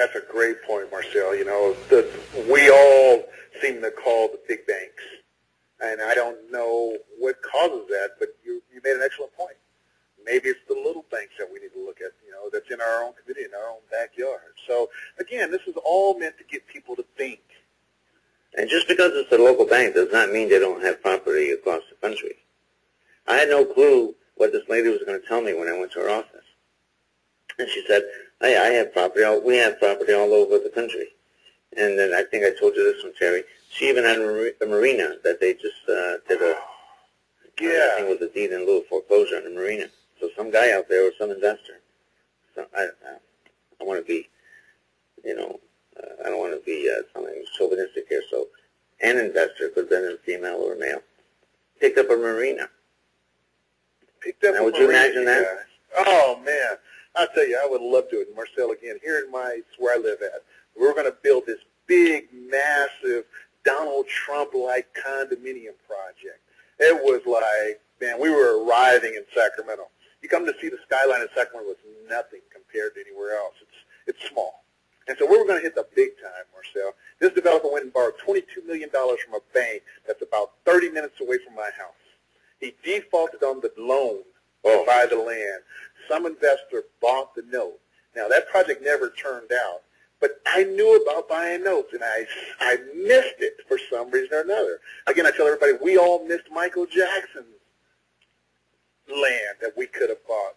That's a great point, Marcel. You know, we all seem to call the big banks, and I don't know what causes that, but you made an excellent point. Maybe it's the little banks that we need to look at, you know, that's in our own community, in our own backyard. So, again, this is all meant to get people to think. And just because it's a local bank does not mean they don't have property across the country. I had no clue what this lady was going to tell me when I went to her office. And she said, hey, I have property, we have property all over the country. And then I think I told you this one, Terry. She even had a marina that they just did a, I think it was a deed in lieu of foreclosure on the marina. So some guy out there or some investor. So I want to be, you know, I don't want to be something chauvinistic here. So an investor could have been a female or a male. Picked up a marina. Now, would you imagine that? Oh, man. I'll tell you, I would love to. And Marcel, again, here in where I live at, we're going to build this big, massive, Donald Trump-like condominium project. It was like, man, we were arriving in Sacramento. You come to see the skyline in Sacramento, it's nothing compared to anywhere else. It's small. And so we were going to hit the big time, Marcel. This developer went and borrowed $22 million from a bank that's about 30 minutes away from my house. He defaulted on the loan to buy the land. Some investor bought the note. Now, that project never turned out, but I knew about buying notes, and I missed it for some reason or another. Again, I tell everybody, we all missed Michael Jackson's land that we could have bought.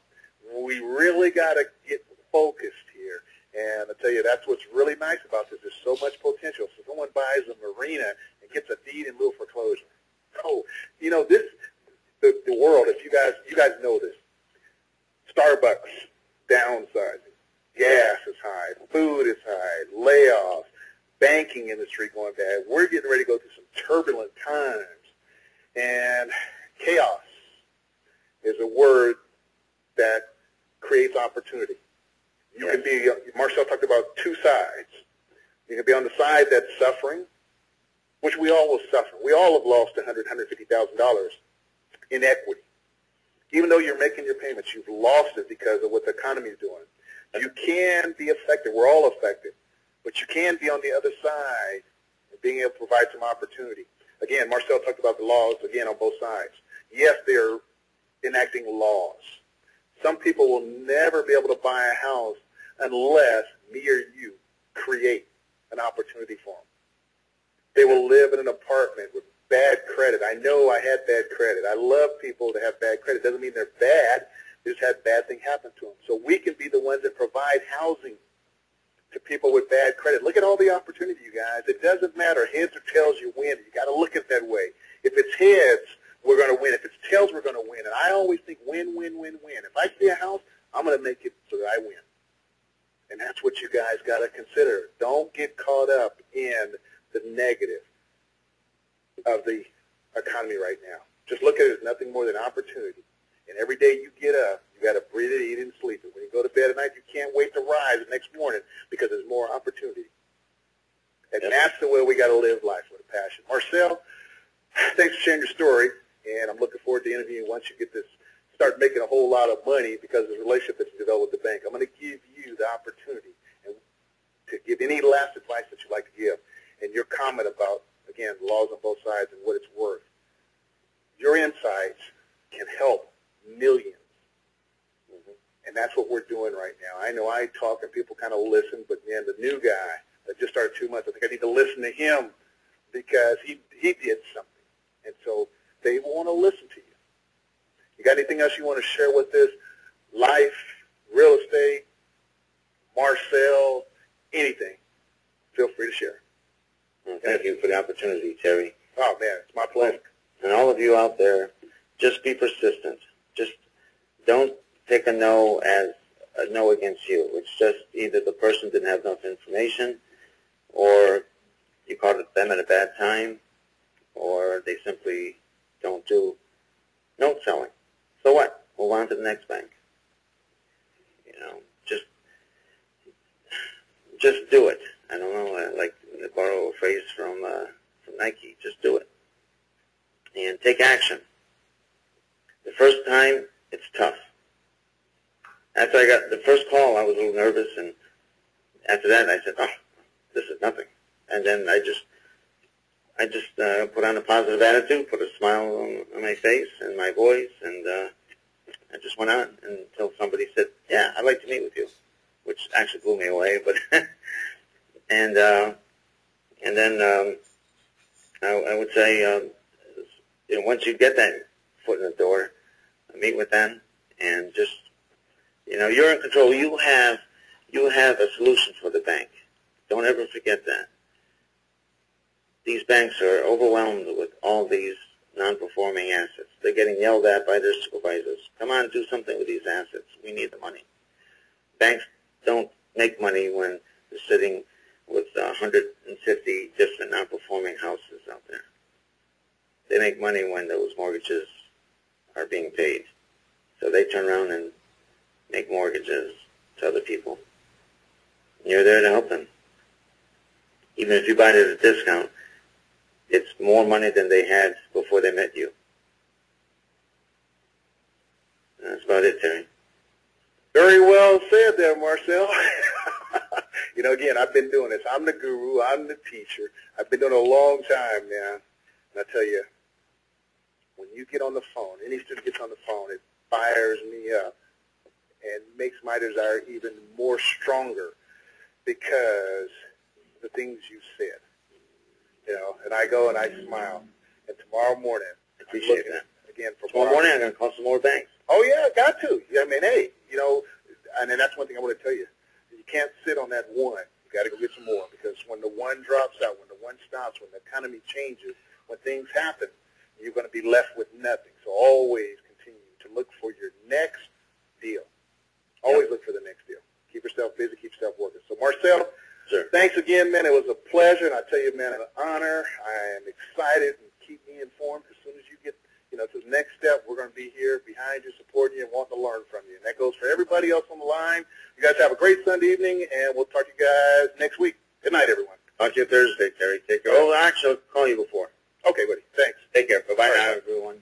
We really got to get focused here. And I tell you, that's what's really nice about this. There's so much potential. So someone buys a marina and gets a deed in lieu of foreclosure. Oh, you know, the world, if you guys know this, Starbucks, downsizing, gas is high, food is high, layoffs, banking industry going bad. We're getting ready to go through some turbulent times. And chaos is a word that creates opportunity. You can be, Marcel talked about two sides. You can be on the side that's suffering, which we all will suffer. We all have lost $100,000, $150,000 in equity. Even though you're making your payments, you've lost it because of what the economy is doing. You can be affected. We're all affected. But you can be on the other side and being able to provide some opportunity. Again, Marcel talked about the laws, again, on both sides. Yes, they're enacting laws. Some people will never be able to buy a house unless me or you create an opportunity for them. They will live in an apartment with bad credit. I know I had bad credit. I love people to have bad credit. It doesn't mean they're bad. They just had bad things happen to them. So we can be the ones that provide housing to people with bad credit. Look at all the opportunity, you guys. It doesn't matter. Heads or tails, you win. You got to look at it that way. If it's heads, we're going to win. If it's tails, we're going to win. And I always think win, win, win, win. If I see a house, I'm going to make it so that I win. And that's what you guys got to consider. Don't get caught up in the negative of the economy right now. Just look at it as nothing more than opportunity. And every day you get up, you got to breathe it, eat it, and sleep it. When you go to bed at night, you can't wait to rise the next morning because there's more opportunity. And that's the way we got to live life with a passion. Marcel, thanks for sharing your story, and I'm looking forward to interviewing you once you get this, start making a whole lot of money because of the relationship that you develop with the bank. I'm going to give you the opportunity and to give any last advice that you'd like to give. And your comment about, again, laws on both sides and what it's worth. Your insights can help millions. And that's what we're doing right now. I know I talk and people kind of listen, but man, the new guy that just started 2 months, I think I need to listen to him because he did something. And so they want to listen to you. You got anything else you want to share with this? Life, real estate, Marcel, anything. Feel free to share. Well, thank you for the opportunity, Terry. Oh, man, it's my pleasure. And all of you out there, just be persistent. Just don't take a no as a no against you. It's just either the person didn't have enough information, or you caught them at a bad time, or they simply don't do note selling. So what? Move on to the next bank. You know, just do it. I don't know. I like to borrow a phrase from Nike. Just do it and take action. The first time, it's tough. After I got the first call, I was a little nervous and after that, I said, oh, this is nothing. And then I just put on a positive attitude, put a smile on my face and my voice, and I just went on until somebody said, yeah, I'd like to meet with you, which actually blew me away. But and then I would say, you know, once you get that foot in the door, meet with them, and just, you know, you're in control. You have a solution for the bank. Don't ever forget that. These banks are overwhelmed with all these non-performing assets. They're getting yelled at by their supervisors. Come on, do something with these assets. We need the money. Banks don't make money when they're sitting with 150 different non-performing houses out there. They make money when those mortgages are being paid. So they turn around and make mortgages to other people. And you're there to help them. Even if you buy it at a discount, it's more money than they had before they met you. That's about it, Terry. Very well said there, Marcel. You know, again, I've been doing this. I'm the guru. I'm the teacher. I've been doing it a long time now. And I tell you, when you get on the phone, any student gets on the phone, it fires me up and makes my desire even more stronger because the things you said. You know, and I go and I smile. And tomorrow morning, Appreciate that. Again, tomorrow morning I'm going to call some more banks. Oh, yeah, got to. I mean, hey, you know, and then that's one thing I want to tell you. You can't sit on that one. You got to go get some more because when the one drops out, when the one stops, when the economy changes, when things happen, you're going to be left with nothing. So always continue to look for your next deal. Always look for the next deal. Keep yourself busy, keep yourself working. So, Marcel, sure. Thanks again, man. It was a pleasure, and I tell you, man, an honor. I am excited, and keep me informed as soon as you get, you know, to the next step. We're going to be here behind you, supporting you, and wanting to learn from you. And that goes for everybody else on the line. You guys have a great Sunday evening, and we'll talk to you guys next week. Good night, everyone. Talk to you Thursday, Terry. Take care. Oh, actually, I'll call you before. Okay, buddy. Thanks. Take care. Bye-bye now, everyone.